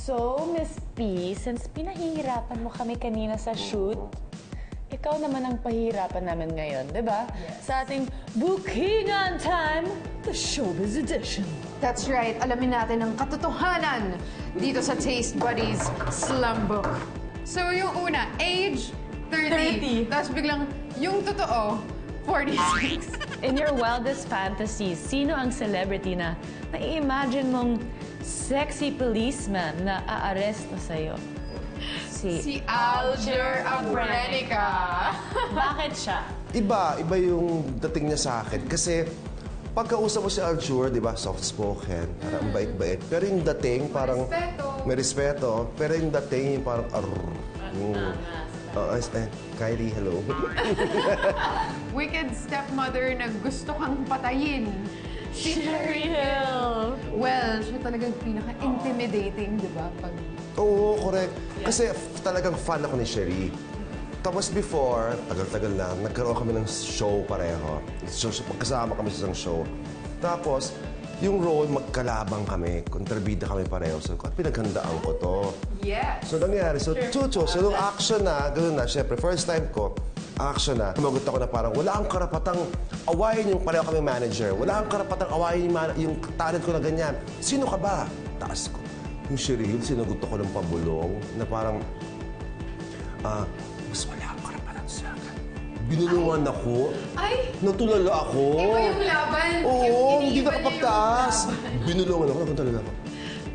So, Miss P, since pinahihirapan mo kami kanina sa shoot, ikaw naman ang pahihirapan namin ngayon, di ba? Yes. Sa ating Bookingan Time, the Showbiz Edition. That's right. Alamin natin ang katotohanan dito sa Taste Buddies Slum Book. So, yung una, age 30. 30. Tapos biglang, yung totoo, 46. In your wildest fantasies, sino ang celebrity na nai-imagine mong sexy policeman na aaresto sa'yo? Si Alger Abrenica. Bakit siya? Iba yung dating niya sa akin. Kasi pagkausap mo si Aljur, di ba, soft-spoken, parang bait-bait. Pero yung dating parang... May respeto. Pero yung dating yung parang... Kylie, hello. Wicked stepmother na gusto kang patayin. Si Sherry Hill. Well, siya talagang pinaka-intimidating, di ba? Pag... Oo, correct. Kasi talagang fan ako ni Sherry. Tapos before, tagal-tagal na, nagkaroon kami ng show pareho. So, magkasama kami sa isang show. Tapos, yung role, magkalabang kami. Kontrabida kami pareho. So, pinaghandaan ko to. Yes. So, nangyari. So, chucho. So, nung action na, gano'n na. Siyempre, first time ko, action na. Tumagot ako na parang, wala kang karapatang awayin yung pareho kami manager. Wala kang karapatang awayin yung talent ko na ganyan. Sino ka ba? Taas ko. Yung Cheryl, sinagot ako ng pabulong na parang, mas wala akong karapatan sa akin. Binulungan ako. Ay! Natulala ako. Iba yung laban. Oo, hindi Iniiba niya nakapagtaas. yung laban. Binulungan ako, talaga ako.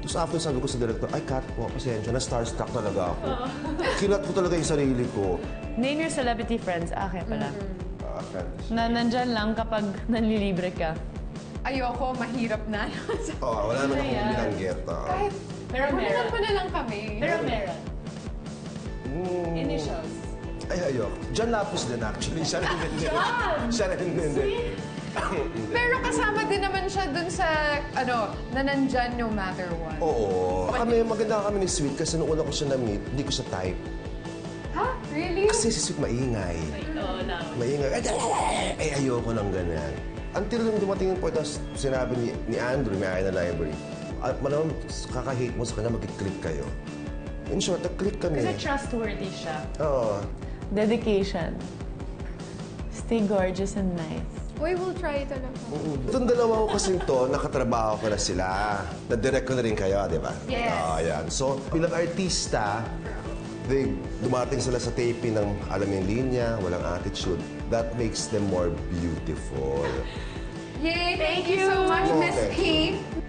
Tapos after sabi ko sa director, ay cut po, pasensya na, starstruck talaga ako. Kinat ko talaga yung sarili ko. Name your celebrity friends. Akin pala. Fantasy. Na nandyan lang kapag nanlilibre ka. Ayoko, mahirap na. Wala naman akong binanggit. Kahit, Pero meron. pa na lang kami. Pero meron. Initials. Ay, ayoko. John Lapus din actually. Siya rin din. Siya rin din. Pero kasama din naman siya dun sa, na nandyan no matter what. Oo. Maganda kami ni Sweet kasi nung una ko siya na-meet, hindi ko siya type. Ha? Really? Kasi si Sweet maingay. Maingay. Ay, ayoko ng ganyan. Until nung dumating yung point na sinabi ni Andrew, may ayaw na library, at malamang kakahate mo sa kanya, mag-click kayo. In short, nag-click kami. Kasi trustworthy siya. Oo. Dedication. Stay gorgeous and nice. We will try ito lang. Itong dalawa ko kasing to, nakatrabaho ko na sila. Na-direct ko na rin kayo, di ba? Yes. Ayan. So, bilang artista, dumating sila sa taping ng alam yung linya, walang attitude. That makes them more beautiful. Yay! Thank you so much, Miss Okay. P.